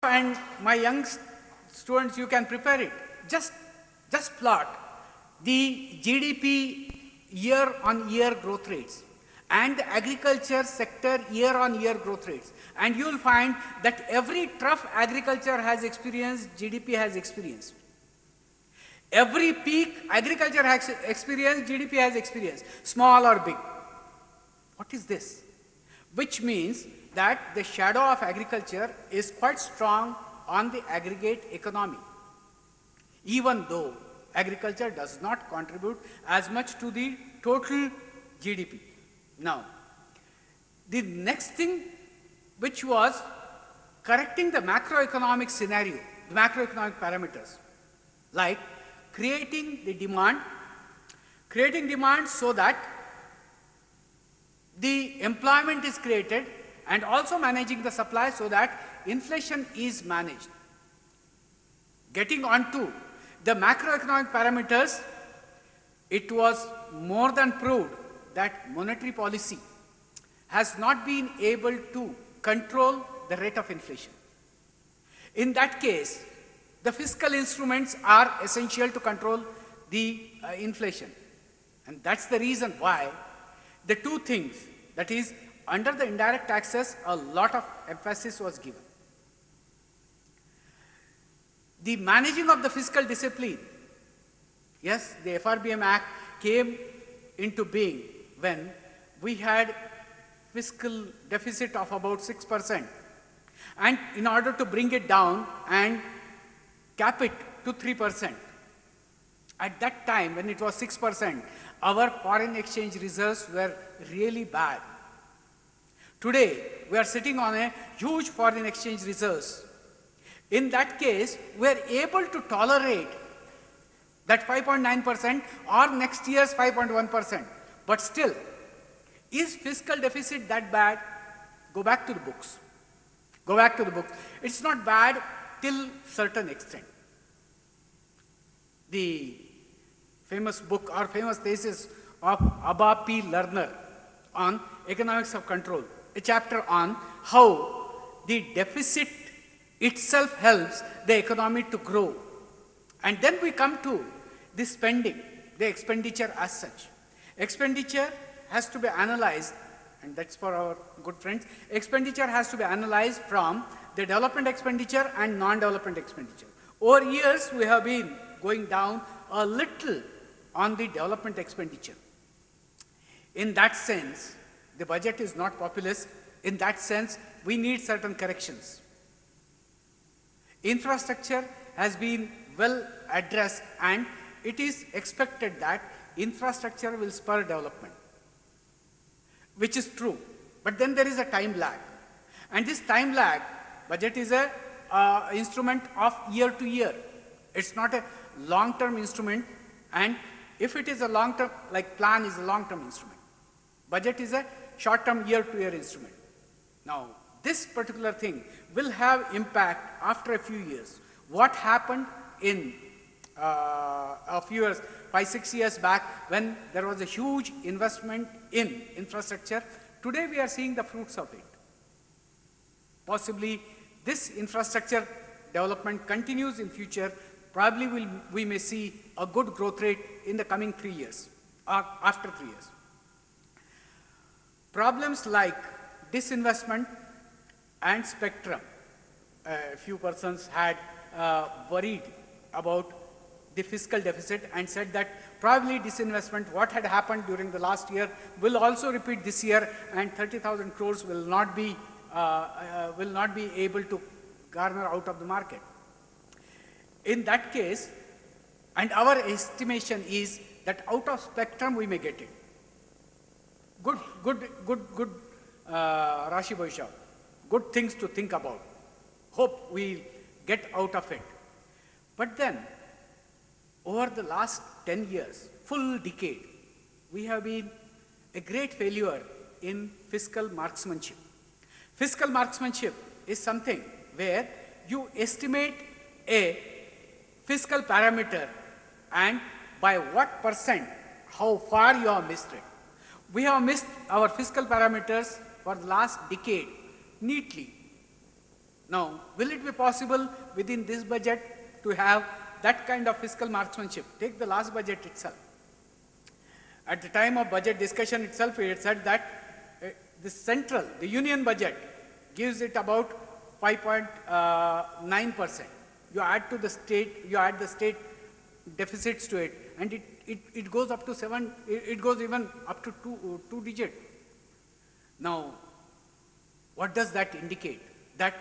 And my young students, you can prepare it. Just plot the GDP year-on-year growth rates and the agriculture sector year-on-year growth rates. And you will find that every trough agriculture has experienced, GDP has experienced. Every peak agriculture has experienced, GDP has experienced, small or big. What is this? Which means that the shadow of agriculture is quite strong on the aggregate economy, even though agriculture does not contribute as much to the total GDP. Now, the next thing which was correcting the macroeconomic scenario, the macroeconomic parameters, like creating demand so that the employment is created, and also managing the supply so that inflation is managed. Getting on to the macroeconomic parameters, it was more than proved that monetary policy has not been able to control the rate of inflation. In that case, the fiscal instruments are essential to control the inflation. And that's the reason why the two things, that is, under the indirect taxes, a lot of emphasis was given. The managing of the fiscal discipline, yes, the FRBM Act came into being when we had fiscal deficit of about 6%. And in order to bring it down and cap it to 3%, at that time when it was 6%, our foreign exchange reserves were really bad. Today, we are sitting on a huge foreign exchange reserves. In that case, we are able to tolerate that 5.9% or next year's 5.1%. But still, is fiscal deficit that bad? Go back to the books. Go back to the books. It's not bad till certain extent. The famous book or famous thesis of Abba P. Lerner on economics of control, a chapter on how the deficit itself helps the economy to grow. And then we come to the spending, the expenditure as such. Expenditure has to be analyzed, and that's for our good friends. Expenditure has to be analyzed from the development expenditure and non-development expenditure. Over years, we have been going down a little on the development expenditure. In that sense, the budget is not populous. In that sense, we need certain corrections. Infrastructure has been well addressed, and it is expected that infrastructure will spur development, which is true. But then there is a time lag. And this time lag, budget is a instrument of year to year. It's not a long-term instrument, and if it is a long-term, like plan is a long-term instrument. Budget is a short-term year-to-year instrument. Now, this particular thing will have impact after a few years. What happened in a few years, 5-6 years back, when there was a huge investment in infrastructure, today we are seeing the fruits of it. Possibly this infrastructure development continues in future. Probably we may see a good growth rate in the coming 3 years or after 3 years. Problems like disinvestment and spectrum. A few persons had worried about the fiscal deficit and said that probably disinvestment, what had happened during the last year, will also repeat this year, and 30,000 crores will not be able to garner out of the market. In that case, and our estimation is that out of spectrum we may get it. Good Rashi Bhaishya, good things to think about. Hope we'll get out of it. But then, over the last 10 years, full decade, we have been a great failure in fiscal marksmanship. Fiscal marksmanship is something where you estimate a fiscal parameter and by what percent, how far you have missed it. We have missed our fiscal parameters for the last decade neatly. Now, will it be possible within this budget to have that kind of fiscal marksmanship? Take the last budget itself. At the time of budget discussion itself, it said that the union budget gives it about 5.9%. You add the state deficits to it, and it goes up to 7, it goes even up to two digit. Now, what does that indicate? That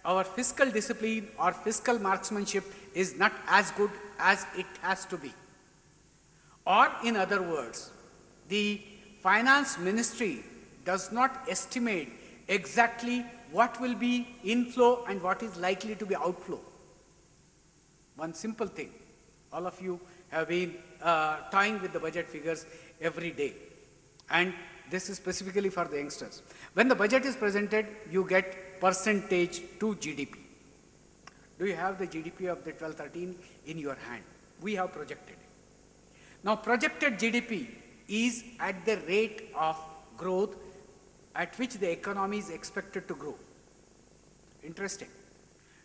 our fiscal discipline or fiscal marksmanship is not as good as it has to be. Or in other words, the finance ministry does not estimate exactly what will be inflow and what is likely to be outflow. One simple thing, all of you have been toying with the budget figures every day, and this is specifically for the youngsters. When the budget is presented, you get percentage to GDP. Do you have the GDP of the 12-13 in your hand? We have projected it. Now, projected GDP is at the rate of growth at which the economy is expected to grow. Interesting.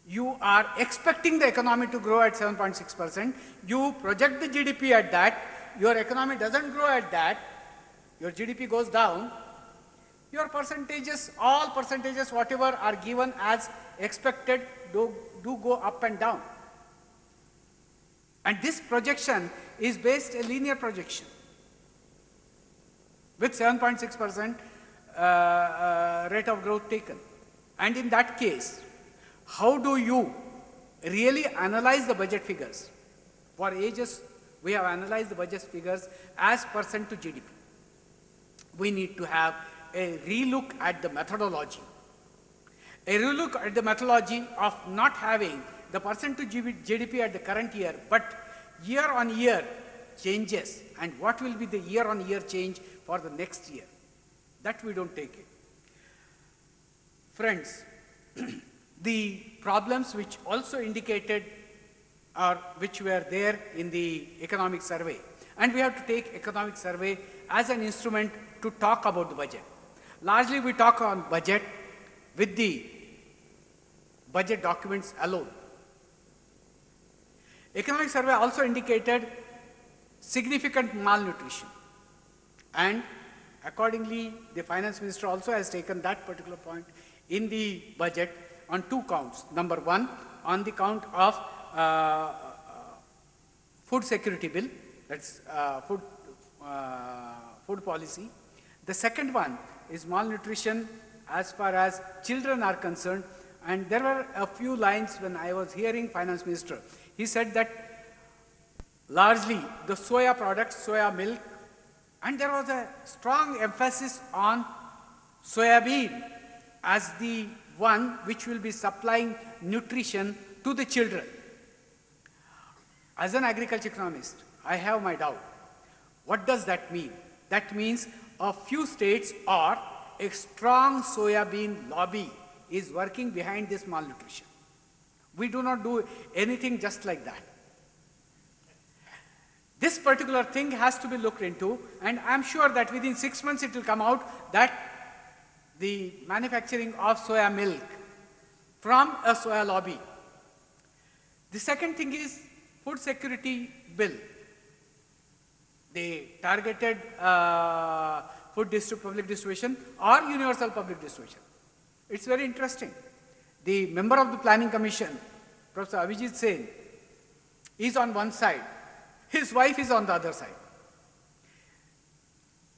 You are expecting the economy to grow at 7.6%. You project the GDP at that. Your economy doesn't grow at that. Your GDP goes down. Your percentages, all percentages, whatever are given as expected, do go up and down. And this projection is based a linear projection with 7.6% rate of growth taken. And in that case, how do you really analyze the budget figures? For ages, we have analyzed the budget figures as percent to GDP. We need to have a relook at the methodology. A relook at the methodology of not having the percent to GDP at the current year, but year on year changes, and what will be the year on year change for the next year. That we don't take it. Friends, the problems which also indicated or which were there in the economic survey, and we have to take economic survey as an instrument to talk about the budget. Largely we talk on budget with the budget documents alone. Economic survey also indicated significant malnutrition, and accordingly the finance minister also has taken that particular point in the budget on two counts. Number one, on the count of food security bill, that's food policy. The second one is malnutrition as far as children are concerned, and there were a few lines when I was hearing finance minister. He said that largely the soya products, soya milk, and there was a strong emphasis on soybean as the one which will be supplying nutrition to the children. As an agriculture economist, I have my doubt. What does that mean? That means a few states or a strong soybean lobby is working behind this malnutrition. We do not do anything just like that. This particular thing has to be looked into, and I'm sure that within 6 months it will come out that the manufacturing of soya milk from a soya lobby. The second thing is food security bill. The targeted food public distribution or universal public distribution. It's very interesting. The member of the planning commission, Professor Abhijit Sen, is on one side. His wife is on the other side.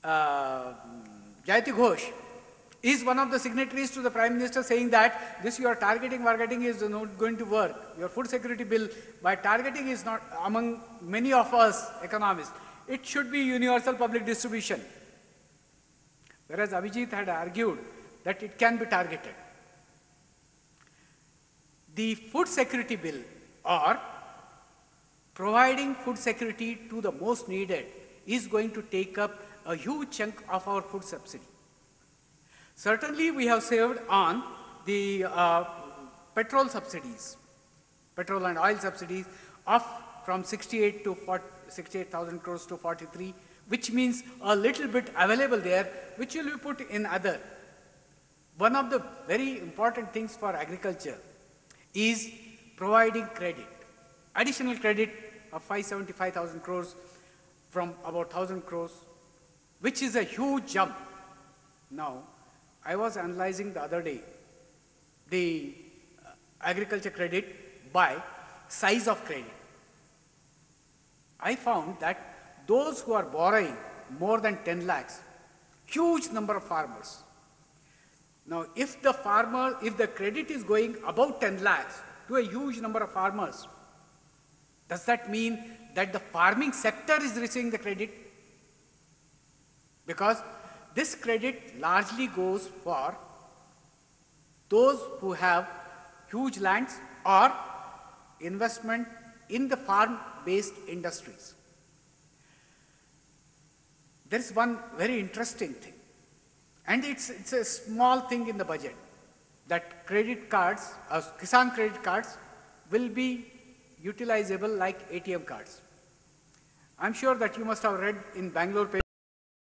Jayati Ghosh is one of the signatories to the Prime Minister saying that this your targeting is not going to work. Your food security bill by targeting is not among many of us economists. It should be universal public distribution. Whereas Abhijit had argued that it can be targeted. The food security bill or providing food security to the most needed is going to take up a huge chunk of our food subsidy. Certainly we have saved on the petrol subsidies, petrol and oil subsidies of from 68,000 crores to 43, which means a little bit available there, which will be put in other one of the very important things for agriculture is providing credit, additional credit of 575,000 crores from about 1,000 crores, which is a huge jump. Now, I was analyzing the other day the agriculture credit by size of credit. I found that those who are borrowing more than 10 lakhs, huge number of farmers. Now, if the credit is going above 10 lakhs to a huge number of farmers, does that mean that the farming sector is receiving the credit? Because this credit largely goes for those who have huge lands or investment in the farm-based industries. There is one very interesting thing, and it's a small thing in the budget, that credit cards, Kisan credit cards, will be utilizable like ATM cards. I'm sure that you must have read in Bangalore paper